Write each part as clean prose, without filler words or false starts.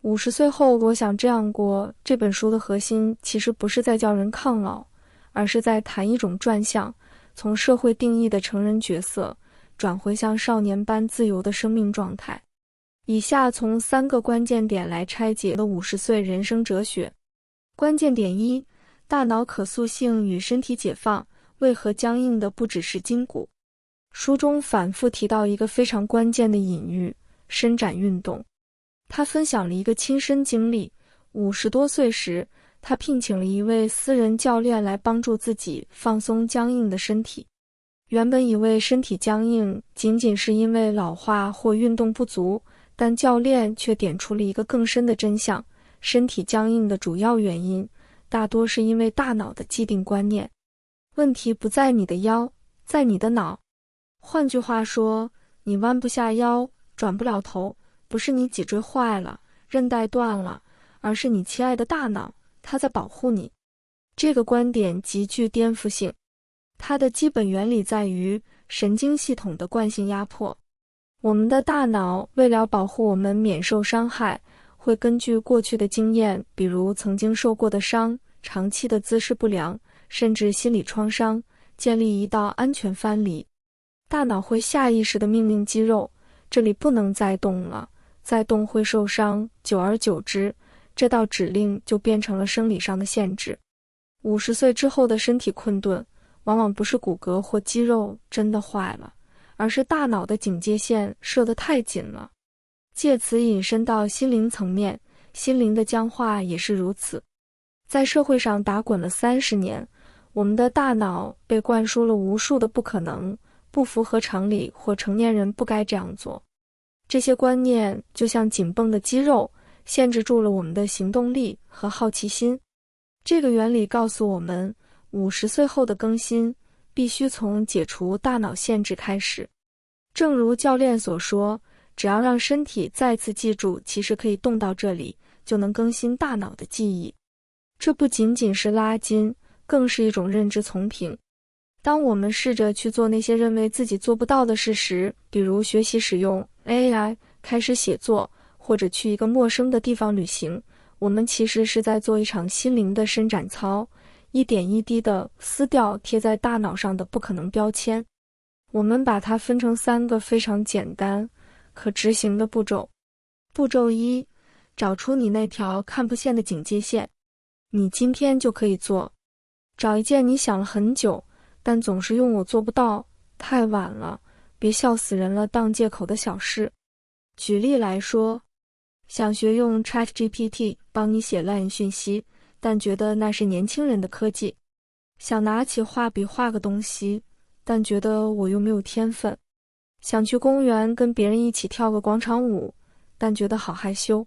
50歲後我想這樣過。這本書的核心其實不是在叫人抗老，而是在談一種轉向，從社會定義的成人角色轉回像少年般自由的生命狀態。以下從3個關鍵點來拆解的50歲人生哲學。關鍵點1：大腦可塑性與身體解放，為何僵硬的不只是筋骨？書中反復提到一個非常關鍵的隱喻：伸展運動。他分享了一個親身經歷，50多歲時，他聘請了一位私人教練來幫助自己放鬆僵硬的身體。原本以為身體僵硬僅僅是因為老化或運動不足，但教練卻點出了一個更深的真相：身體僵硬的主要原因大多是因為大腦的既定觀念。問題不在你的腰，在你的腦。換句話說，你彎不下腰，轉不了頭，不是你脊椎壞了，韌帶斷了，而是你親愛的大腦，它在保護你。這個觀點極具顛覆性。它的基本原理在於神經系統的慣性壓迫。我們的大腦為了保護我們免受傷害，會根據過去的經驗，比如曾經受過的傷、長期的姿勢不良，甚至心理創傷，建立一道安全藩籬。大腦會下意識地命令肌肉，這裡不能再動了，再動會受傷，久而久之，這道指令就變成了生理上的限制。50歲之後的身體困頓，往往不是骨骼或肌肉真的壞了，而是大腦的警戒線設得太緊了。借此引申到心靈層面，心靈的僵化也是如此。在社會上打滾了30年，我們的大腦被灌輸了無數的不可能、不符合常理或成年人不該這樣做。這些觀念就像緊繃的肌肉，限制住了我們的行動力和好奇心。這個原理告訴我們，50歲後的更新必須從解除大腦限制開始。正如教練所說，只要讓身體再次記住其實可以動到這裡，就能更新大腦的記憶。這不僅僅是拉筋，更是一種認知從評。當我們試着去做那些認為自己做不到的事時，比如學習使用 AI、開始寫作，或者去一個陌生的地方旅行，我們其實是在做一場心靈的伸展操，一點一滴地撕掉貼在大腦上的不可能標籤。我們把它分成3個非常簡單、可執行的步驟。步驟1：找出你那條看不見的警戒線。你今天就可以做。找一件你想了很久，但總是用我做不到，太晚了，別笑死人了當借口的小事。舉例來說，想學用 ChatGPT 幫你寫 LINE 訊息，但覺得那是年輕人的科技。想拿起畫筆畫個東西，但覺得我又沒有天分。想去公園跟別人一起跳個廣場舞，但覺得好害羞。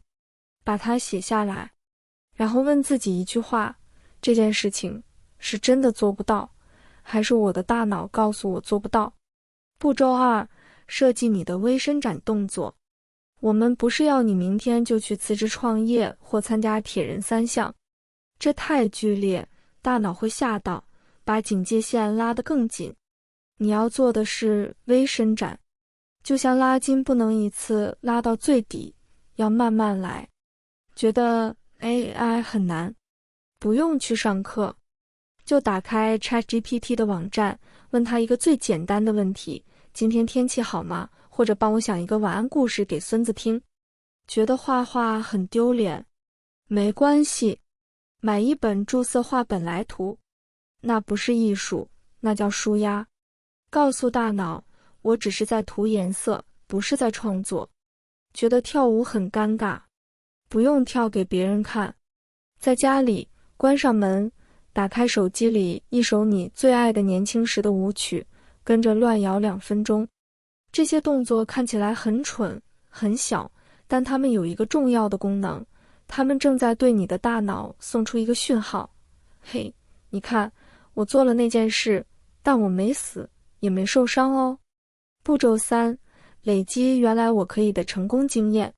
把它寫下來，然後問自己一句話：這件事情是真的做不到，還是我的大腦告訴我做不到？步驟2：設計你的微伸展動作。我們不是要你明天就去辭職創業或參加鐵人3項，這太劇烈，大腦會嚇到，把警戒線拉得更緊。你要做的是微伸展，就像拉筋不能一次拉到最底，要慢慢来。覺得 AI 很難，不用去上課，就打開 ChatGPT 的網站，問他一個最簡單的問題：今天天氣好嗎？或者幫我想一個晚安故事給孫子聽。覺得畫畫很丟臉，沒關係，買一本注色畫本來塗。那不是藝術，那叫紓壓。告訴大腦，我只是在塗顏色，不是在創作。覺得跳舞很尷尬，不用跳給別人看。在家裡，關上門，打開手機裡一首你最愛的年輕時的舞曲，跟着亂搖2分鐘。這些動作看起來很蠢、很小，但它們有一個重要的功能，它們正在对你的大腦送出一個訊號：嘿，你看，我做了那件事，但我沒死，也沒受傷哦。步驟3：累積原來我可以的成功經驗。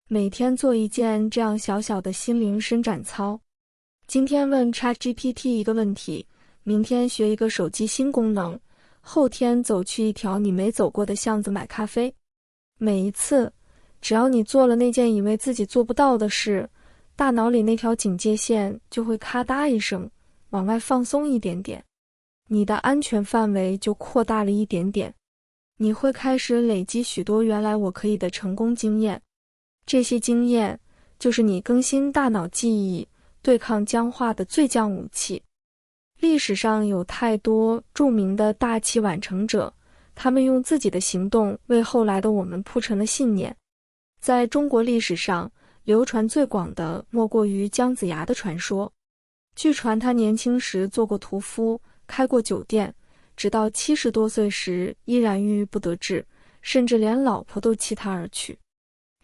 每天做一件這樣小小的心靈伸展操。今天問 ChatGPT 一個問題，明天學一個手機新功能，後天走去一條你沒走過的巷子買咖啡。每一次只要你做了那件以為自己做不到的事，大腦裡那條警戒線就會咔嗒一聲往外放鬆一點點，你的安全範圍就擴大了一點點。你會開始累積許多原來我可以的成功經驗，這些經驗就是你更新大腦記憶、對抗僵化的最強武器。歷史上有太多著名的大器晚成者，他們用自己的行動為後來的我們鋪陳了信念。在中國歷史上，流傳最廣的莫過於姜子牙的傳說。據傳他年輕時做過屠夫，開過酒店，直到70多歲時依然鬱鬱不得志，甚至連老婆都棄他而去。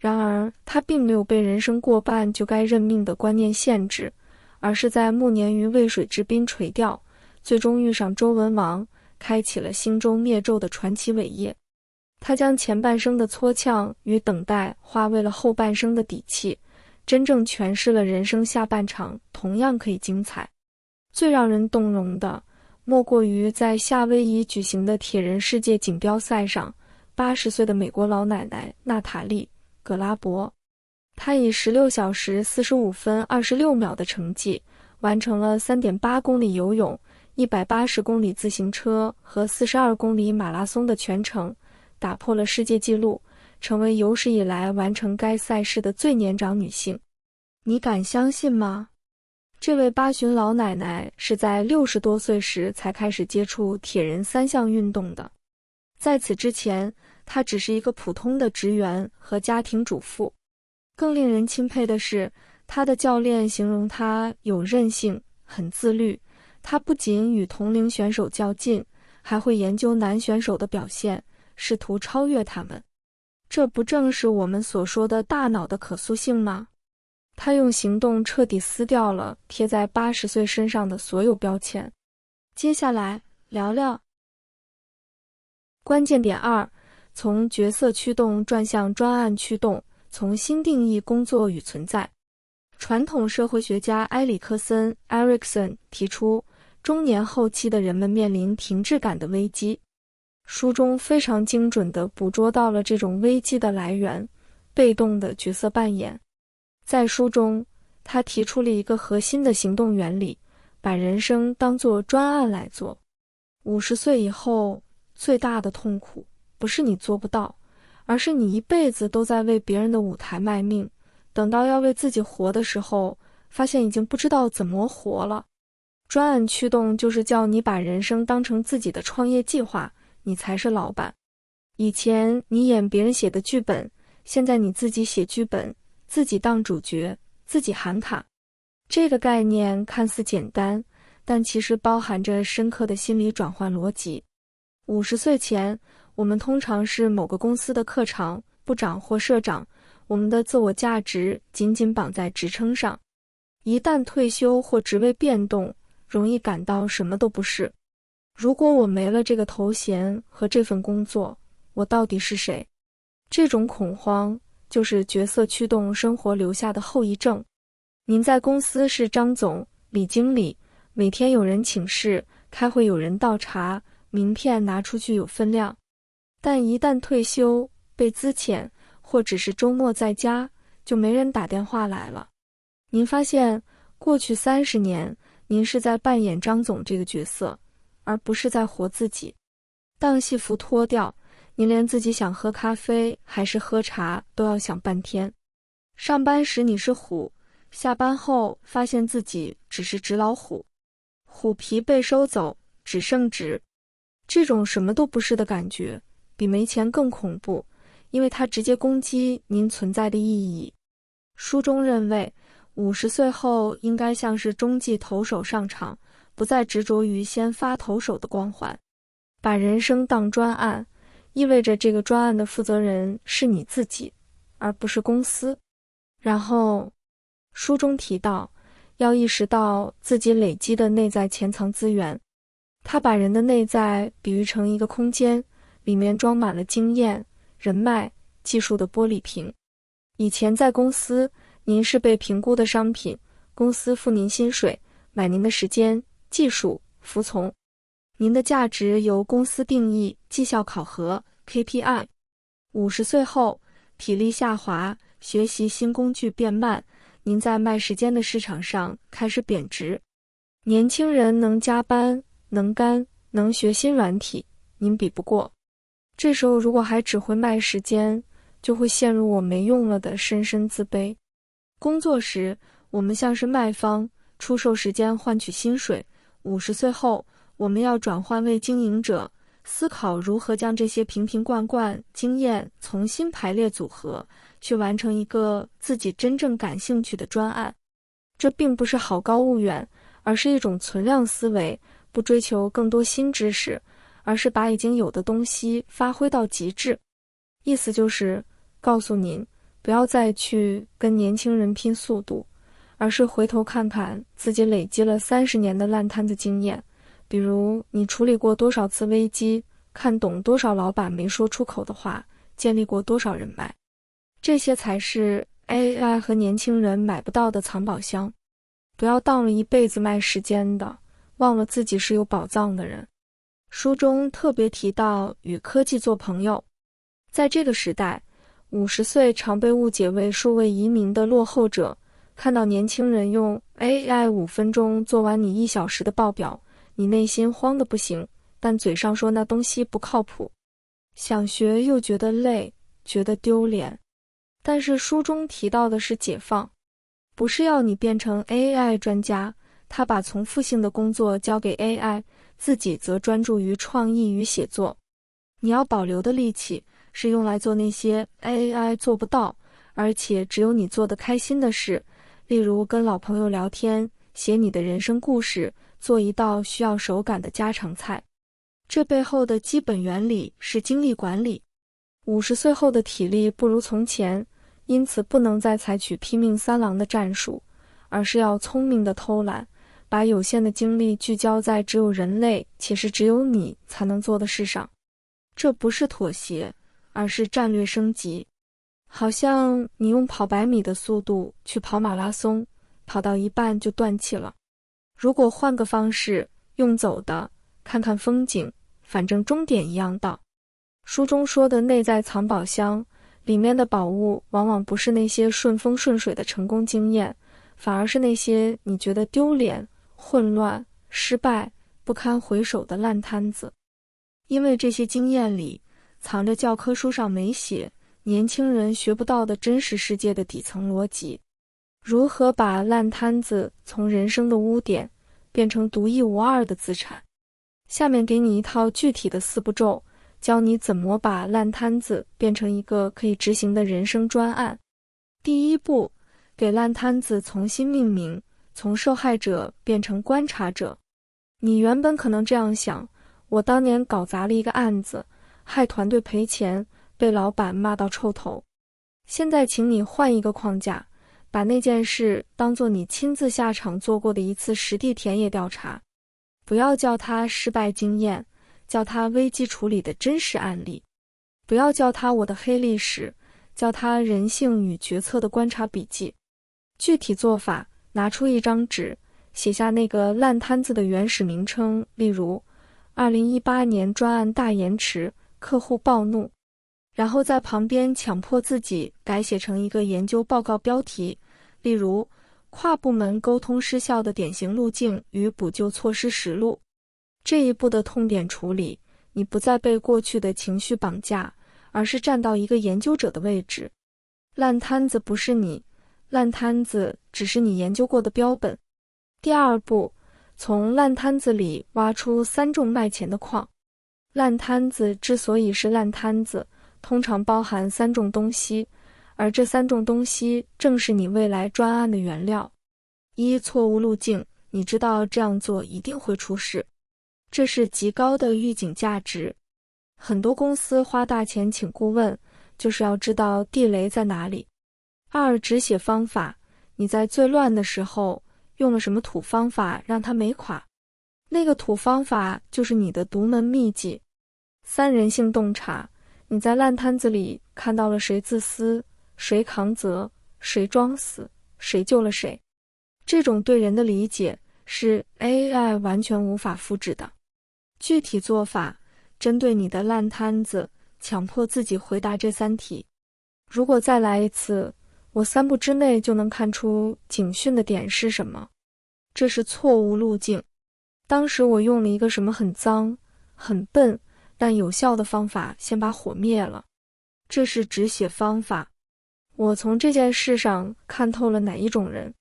然而，他並沒有被人生過半就該認命的觀念限制，而是在暮年於渭水之濱垂釣，最終遇上周文王，開啟了興周滅紂的傳奇偉業。他將前半生的搓嗆與等待化為了後半生的底氣，真正詮釋了人生下半場同樣可以精彩。最讓人動容的，莫過於在夏威夷舉行的鐵人世界錦標賽上，80歲的美國老奶奶娜塔莉·葛拉伯，她以16小時45分26秒的成績，完成了3.8公里游泳、180公里自行車和42公里馬拉松的全程，打破了世界紀錄，成為有史以來完成該賽事的最年長女性。你敢相信嗎？這位80旬老奶奶是在60多歲時才開始接觸鐵人3項運動的。在此之前，她只是一個普通的職員和家庭主婦。更令人欽佩的是，她的教練形容她有韌性，很自律。她不僅與同齡選手較勁，還會研究男選手的表現，試圖超越他們。這不正是我們所說的大腦的可塑性嗎？他用行動徹底撕掉了貼在80歲身上的所有標籤。接下來聊聊關鍵點2，從角色驅動轉向專案驅動，從新定義工作與存在。傳統社會學家埃里克森 （Erikson） 提出，中年後期的人們面臨停滯感的危機。書中非常精準地捕捉到了這種危機的来源——被動的角色扮演。在書中，他提出了一個核心的行動原理，把人生當作專案來做。50歲以後，最大的痛苦不是你做不到，而是你一輩子都在為別人的舞台賣命，等到要為自己活的時候，發現已經不知道怎麼活了。專案驅動就是叫你把人生當成自己的創業計劃，你才是老闆。以前你演別人寫的劇本，現在你自己寫劇本，自己當主角，自己喊卡。這個概念看似簡單，但其實包含着深刻的心理轉換邏輯。50歲前，我們通常是某個公司的課長、部長或社長，我們的自我價值緊緊綁在職稱上。一旦退休或職位變動，容易感到什麼都不是。如果我沒了這個頭銜和這份工作，我到底是誰？這種恐慌就是角色驅動生活留下的後遺症。您在公司是張總、李經理，每天有人請示，開會有人倒茶，名片拿出去有分量。但一旦退休、被資遣，或只是周末在家，就沒人打電話來了。您發現，過去30年，您是在扮演張總這個角色，而不是在活自己。當戲服脫掉，您連自己想喝咖啡還是喝茶都要想半天。上班時你是虎，下班後發現自己只是紙老虎，虎皮被收走，只剩紙。這種什麼都不是的感覺，比沒錢更恐怖，因為它直接攻擊您存在的意義。書中認為，50歲後應該像是中繼投手上場，不再執着於先發投手的光環。把人生當專案，意味着這個專案的負責人是你自己，而不是公司。然後，書中提到，要意識到自己累積的內在潛藏資源。他把人的內在比喻成一個空間，裡面裝滿了經驗、人脈、技術的玻璃瓶。以前在公司，您是被評估的商品，公司付您薪水，買您的時間、技術、服從。您的價值由公司定義，績效考核 KPI。50歲後，體力下滑，學習新工具變慢，您在賣時間的市場上開始貶值。年輕人能加班，能幹，能學新軟體，您比不過。這時候如果還只會賣時間，就會陷入我沒用了的深深自卑。工作時，我們像是賣方，出售時間換取薪水。50歲後，我們要轉換為經營者，思考如何將這些瓶瓶罐罐經驗重新排列組合，去完成一個自己真正感興趣的專案。這並不是好高騖遠，而是一種存量思維，不追求更多新知識，而是把已經有的東西發揮到極致。意思就是告訴您，不要再去跟年輕人拼速度，而是回頭看看自己累積了30年的爛攤子經驗，比如你處理過多少次危機，看懂多少老板沒說出口的話，建立過多少人脈。這些才是 AI 和年輕人買不到的藏寶箱。不要當了一輩子賣時間的，忘了自己是有寶藏的人。書中特別提到與科技做朋友。在這個時代，50歲常被誤解為數位移民的落後者，看到年輕人用 AI 5分鐘做完你1小時的報表，你內心慌得不行，但嘴上說那東西不靠譜，想學又覺得累，覺得丟臉。但是書中提到的是解放，不是要你變成 AI 專家，他把重複性的工作交給 AI， 自己則專注於創意與寫作。你要保留的力氣是用來做那些 AI 做不到，而且只有你做得開心的事，例如跟老朋友聊天，寫你的人生故事，做一道需要手感的家常菜。這背後的基本原理是精力管理。50歲後的體力不如從前，因此不能再採取拼命三郎的戰術，而是要聰明的偷懶，把有限的精力聚焦在只有人類且是只有你才能做的事上。這不是妥協，而是戰略升級。好像你用跑100米的速度去跑馬拉松，跑到一半就斷氣了。如果換個方式，用走的，看看風景，反正終點一樣到。書中說的內在藏寶箱，裡面的寶物往往不是那些順風順水的成功經驗，反而是那些你覺得丟臉、混亂、失敗、不堪回首的爛攤子。因為這些經驗裡藏着教科書上沒寫，年輕人學不到的真實世界的底層邏輯。如何把爛攤子從人生的污點變成獨一無二的資產？下面給你一套具體的4步驟，教你怎麼把爛攤子變成一個可以執行的人生專案。第一步，給爛攤子重新命名，從受害者變成觀察者。你原本可能這樣想，我當年搞砸了一個案子，害團隊賠錢，被老闆罵到臭頭。現在請你換一個框架，把那件事當作你親自下場做過的一次實地田野調查，不要叫它失敗經驗，叫它危機處理的真實案例。不要叫它我的黑歷史，叫它人性與決策的觀察筆記。具體做法，拿出一張紙，寫下那個爛攤子的原始名稱，例如2018年專案大延遲，客戶暴怒。然後在旁邊強迫自己改寫成一個研究報告標題，例如跨部門溝通失效的典型路徑與補救措施實錄。這一步的痛點處理，你不再被過去的情緒綁架，而是站到一個研究者的位置。爛攤子不是你，爛攤子只是你研究過的標本。第二步，從爛攤子裡挖出3種賣錢的礦。爛攤子之所以是爛攤子，通常包含3種東西，而這3種東西正是你未來專案的原料。一、錯誤路徑，你知道這樣做一定會出事，這是極高的預警價值。很多公司花大錢請顧問，就是要知道地雷在哪裡。2、只寫方法，你在最亂的時候用了什麼土方法讓它沒垮，那個土方法就是你的獨門秘籍。3、人性洞察，你在爛攤子裡看到了誰自私，誰扛責，誰裝死，誰救了誰。這種對人的理解是 AI 完全無法複製的。具體做法，針對你的爛攤子，強迫自己回答這3題。如果再來一次，我3步之內就能看出警訊的點是什麼。這是錯誤路徑。當時我用了一個什麼很髒、很笨但有效的方法，先把火滅了。這是止血方法。我從這件事上看透了哪一種人，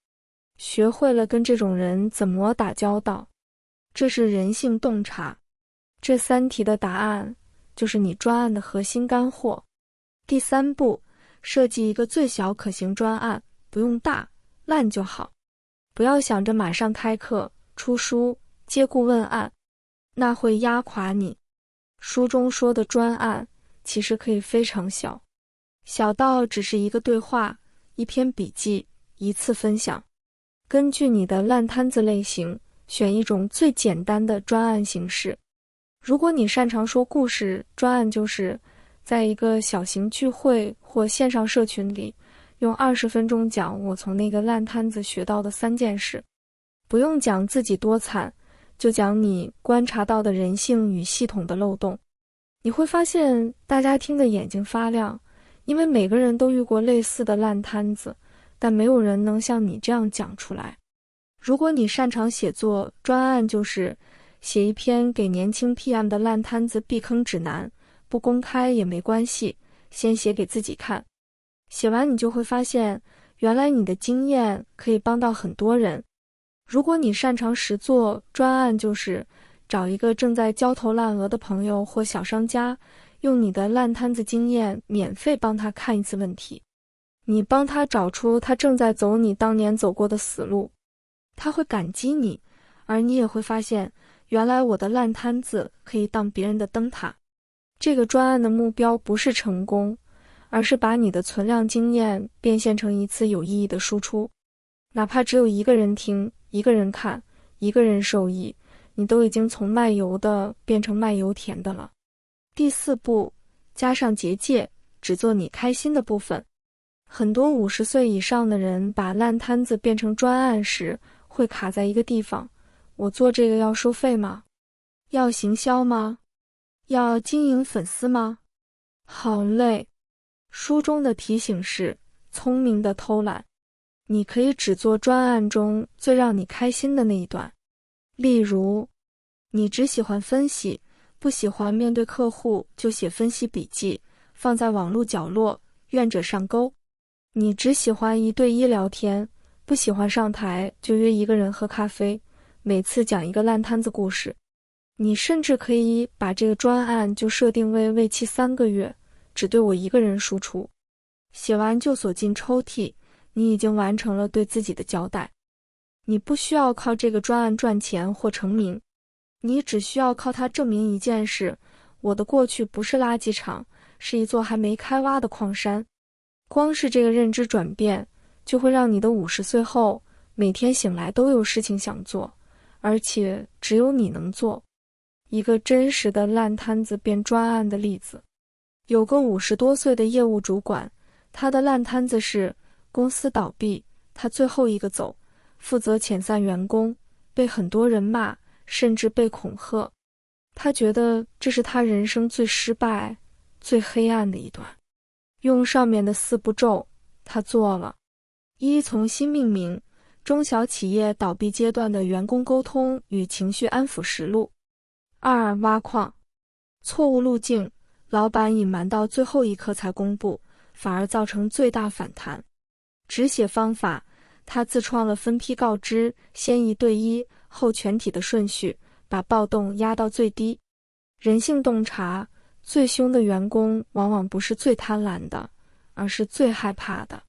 學會了跟這種人怎麼打交道。這是人性洞察。這3題的答案就是你專案的核心乾貨。第3步，設計一個最小可行專案，不用大，爛就好。不要想着馬上開課、出書、接顧問案，那會壓垮你。書中說的專案其實可以非常小，小到只是一個對話、一篇筆記、一次分享。根據你的爛攤子類型，選一種最簡單的專案形式。如果你擅長說故事，專案就是在一個小型聚會或線上社群裡，用20分鐘講我從那個爛攤子學到的3件事。不用講自己多慘，就講你觀察到的人性與系統的漏洞。你會發現大家聽得眼睛發亮，因為每個人都遇過類似的爛攤子，但沒有人能像你這樣講出來。如果你擅長寫作，專案就是寫一篇給年輕 PM 的爛攤子避坑指南，不公開也沒關係，先寫給自己看。寫完你就會發現，原來你的經驗可以幫到很多人。如果你擅長實作，專案就是找一個正在焦頭爛額的朋友或小商家，用你的爛攤子經驗免費幫他看一次問題。你幫他找出他正在走你當年走過的死路，他會感激你，而你也會發現，原來我的爛攤子可以當別人的燈塔。這個專案的目標不是成功，而是把你的存量經驗變現成一次有意義的輸出。哪怕只有1個人聽、1個人看、1個人受益，你都已經從賣油的變成賣油田的了。第4步，加上結界，只做你開心的部分。很多50歲以上的人把爛攤子變成專案時，會卡在一個地方。我做這個要收費嗎？要行銷嗎？要經營粉絲嗎？好累。書中的提醒是聰明的偷懶。你可以只做專案中最讓你開心的那一段。例如，你只喜歡分析，不喜歡面對客戶，就寫分析筆記，放在網絡角落，願者上鈎。你只喜歡1對1聊天，不喜歡上台，就約1個人喝咖啡，每次講一個爛攤子故事。你甚至可以把這個專案就設定為期3個月，只對我1個人輸出。寫完就鎖進抽屜，你已經完成了對自己的交代。你不需要靠這個專案賺錢或成名，你只需要靠它證明一件事：我的過去不是垃圾場，是一座還沒開挖的礦山。光是這個認知轉變，就會讓你的50歲後每天醒來都有事情想做，而且只有你能做。一個真實的爛攤子變專案的例子，有個50多歲的業務主管，他的爛攤子是公司倒閉，他最後一個走，負責遣散員工，被很多人罵，甚至被恐嚇。他覺得這是他人生最失敗、最黑暗的一段。用上面的4步驟，他做了。1. 從新命名：中小企業倒閉階段的員工溝通與情緒安撫實錄。2. 挖礦。錯誤路徑：老闆隱瞞到最後一刻才公布，反而造成最大反彈。止血方法：他自創了分批告知，先1對1，後全體的順序，把暴動壓到最低。人性洞察：最兇的員工往往不是最貪婪的，而是最害怕的。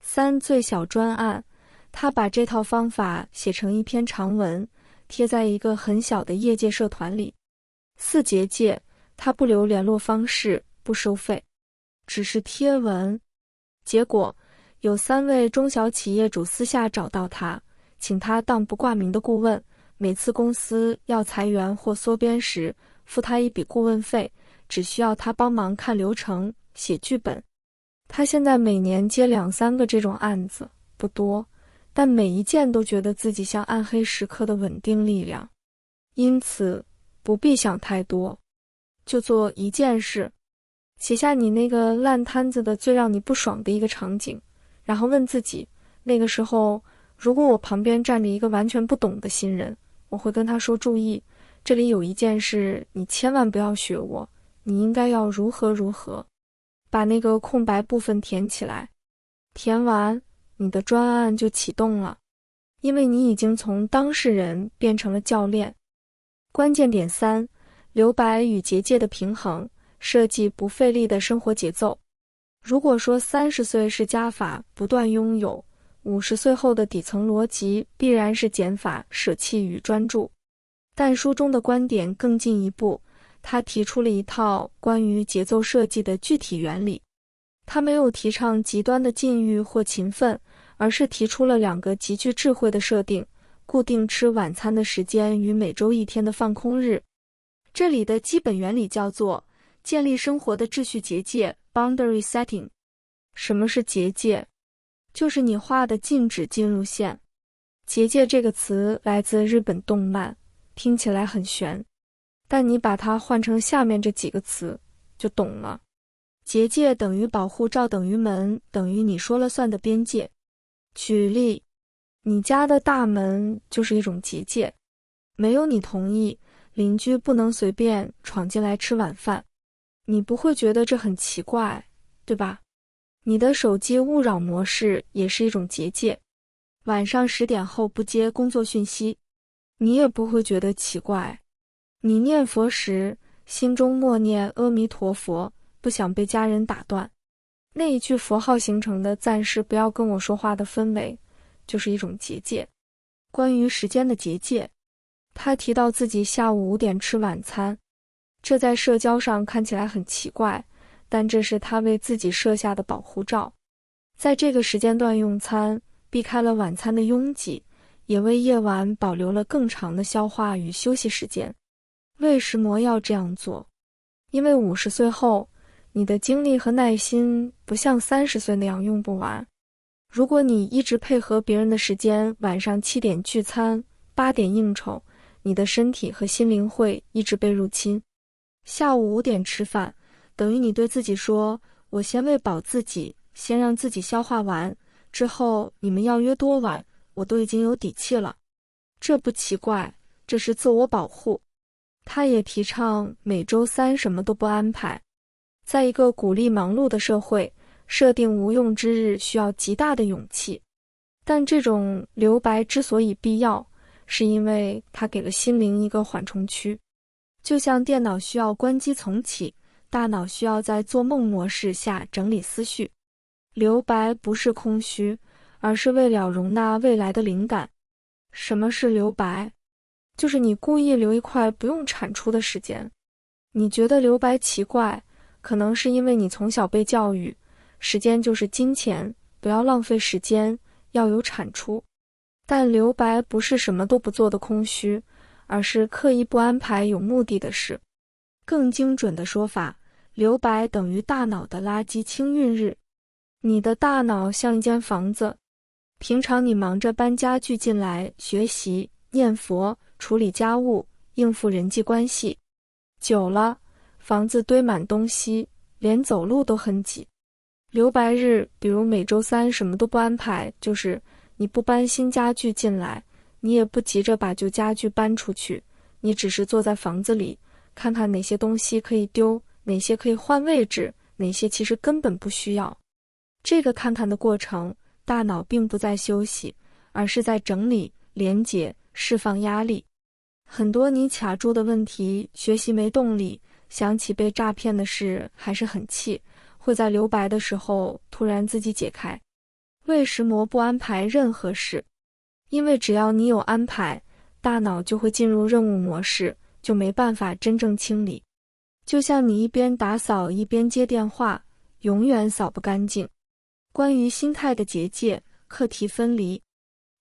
3. 最小專案：他把這套方法寫成一篇長文，貼在一個很小的業界社團裡。4. 結界：他不留聯絡方式，不收費，只是貼文。結果，有3位中小企業主私下找到他，請他當不掛名的顧問，每次公司要裁員或縮編時，付他一筆顧問費，只需要他幫忙看流程、寫劇本。他現在每年接2-3個這種案子，不多，但每一件都覺得自己像暗黑時刻的穩定力量。因此，不必想太多，就做1件事。寫下你那個爛攤子的最讓你不爽的一個場景，然後問自己，那個時候如果我旁邊站着一個完全不懂的新人，我會跟他說，注意，這裡有一件事你千萬不要學我，你應該要如何如何。把那個空白部分填起來，填完你的專案就啟動了，因為你已經從當事人變成了教練。關鍵點3，留白與結界的平衡，設計不費力的生活節奏。如果說30歲是加法不斷擁有，50歲後的底層邏輯必然是減法捨棄與專注。但書中的觀點更進一步，他提出了一套關於節奏設計的具體原理。他沒有提倡極端的禁欲或勤奮，而是提出了2個極具智慧的設定：固定吃晚餐的時間與每周1天的放空日。這裡的基本原理叫做建立生活的秩序結界 （boundary setting）。什麼是結界？就是你畫的禁止進入線。結界這個詞來自日本動漫，聽起來很玄，但你把它換成下面這幾個詞，就懂了。結界等於保護罩，等於門，等於你說了算的邊界。舉例，你家的大門就是一種結界，沒有你同意，鄰居不能隨便闖進來吃晚飯。你不會覺得這很奇怪，對吧？你的手機勿擾模式也是一種結界，晚上10點後不接工作訊息，你也不會覺得奇怪。你念佛時，心中默念阿彌陀佛，不想被家人打斷。那一句佛號形成的暫時不要跟我說話的氛圍，就是一種結界。關於時間的結界，他提到自己下午5點吃晚餐，這在社交上看起來很奇怪，但這是他為自己設下的保護罩。在這個時間段用餐，避開了晚餐的擁擠，也為夜晚保留了更長的消化與休息時間。為什麼要這樣做？因為50歲後，你的精力和耐心不像30歲那樣用不完。如果你一直配合別人的時間，晚上7點聚餐，8點應酬，你的身體和心靈會一直被入侵。下午5點吃飯，等於你對自己說，我先餵飽自己，先讓自己消化完，之後你們要約多晚，我都已經有底氣了。這不奇怪，這是自我保護。他也提倡每周3什麼都不安排。在一個鼓勵忙碌的社會，設定無用之日需要極大的勇氣。但這種留白之所以必要，是因為它給了心靈一個緩衝區。就像電腦需要關機重啟，大腦需要在做夢模式下整理思緒。留白不是空虛，而是為了容納未來的靈感。什麼是留白？就是你故意留一塊不用產出的時間。你覺得留白奇怪，可能是因為你從小被教育，時間就是金錢，不要浪費時間，要有產出。但留白不是什麼都不做的空虛，而是刻意不安排有目的的事。更精準的說法，留白等於大腦的垃圾清運日。你的大腦像一間房子，平常你忙着搬家具進來，學習、念佛、處理家務、應付人際關係，久了，房子堆滿東西，連走路都很擠。留白日，比如每周3什麼都不安排，就是你不搬新家具進來，你也不急着把舊家具搬出去，你只是坐在房子裡，看看哪些東西可以丟，哪些可以換位置，哪些其實根本不需要。這個看看的過程，大腦並不在休息，而是在整理、連結、釋放壓力。很多你卡住的問題，學習沒動力，想起被詐騙的事還是很氣，會在留白的時候突然自己解開。為什麼不安排任何事？因為只要你有安排，大腦就會進入任務模式，就沒辦法真正清理。就像你一邊打掃一邊接電話，永遠掃不乾淨。關於心態的結界，課題分離。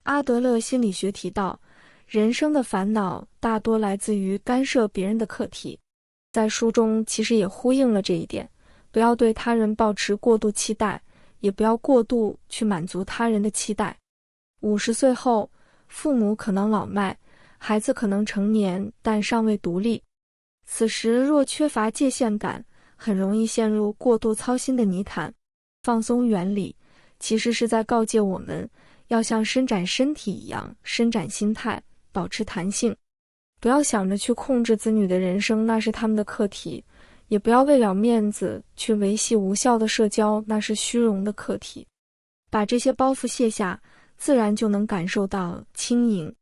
阿德勒心理學提到，人生的煩惱大多來自於干涉別人的課題。在書中其實也呼應了這一點，不要對他人抱持過度期待，也不要過度去滿足他人的期待。50歲後，父母可能老邁，孩子可能成年但尚未獨立。此時若缺乏界限感，很容易陷入過度操心的泥潭。放鬆原理其實是在告誡我們要像伸展身體一樣伸展心態，保持彈性。不要想着去控制子女的人生，那是他們的課題；也不要為了面子去維繫無效的社交，那是虛榮的課題。把這些包袱卸下，自然就能感受到輕盈。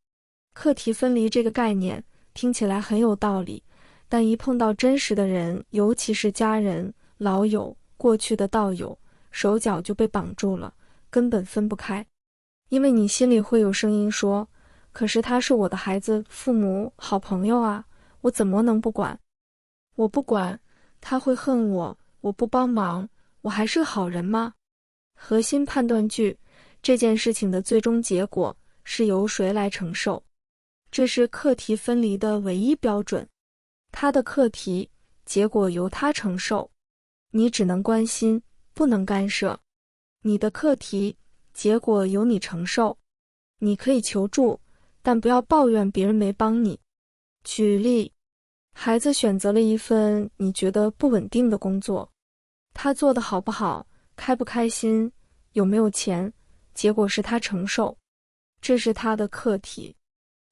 課題分離這個概念聽起來很有道理，但一碰到真實的人，尤其是家人、老友、過去的道友，手腳就被綁住了，根本分不開。因為你心裡會有聲音說，可是他是我的孩子、父母、好朋友啊，我怎麼能不管？我不管，他會恨我，我不幫忙，我還是个好人嗎？核心判斷句：這件事情的最終結果是由誰來承受？這是課題分離的唯一標準。他的課題，結果由他承受，你只能關心，不能干涉。你的課題，結果由你承受，你可以求助，但不要抱怨別人沒幫你。舉例，孩子選擇了一份你覺得不穩定的工作，他做得好不好，開不開心，有沒有錢，結果是他承受，這是他的課題。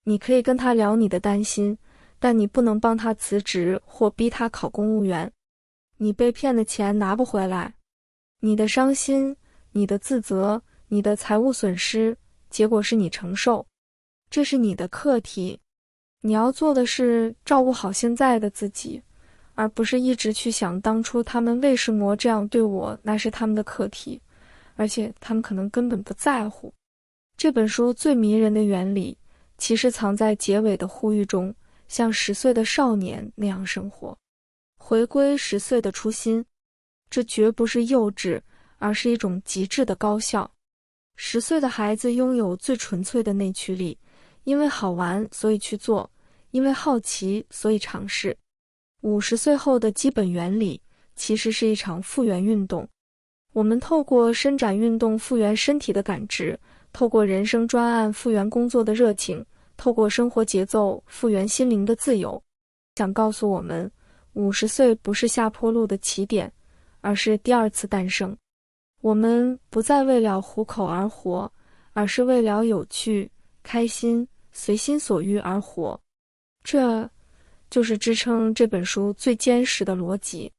你可以跟他聊你的擔心，但你不能幫他辭職或逼他考公務員。你被騙的錢拿不回來，你的傷心，你的自責，你的財務損失，結果是你承受，這是你的課題。你要做的是照顧好現在的自己，而不是一直去想當初他們為什麼這樣對我，那是他們的課題，而且他們可能根本不在乎。這本書最迷人的原理，其實藏在結尾的呼籲中，像10歲的少年那樣生活，回歸10歲的初心。這絕不是幼稚，而是一種極致的高效。10歲的孩子擁有最純粹的內驅力，因為好玩所以去做，因為好奇所以嘗試。50歲後的基本原理其實是一場復原運動。我們透過伸展運動復原身體的感知，透過人生專案復原工作的熱情，透過生活節奏復原心靈的自由。想告訴我們，50歲不是下坡路的起點，而是第二次誕生。我們不再為了糊口而活，而是為了有趣、開心、隨心所欲而活。這就是支撐這本書最堅實的邏輯。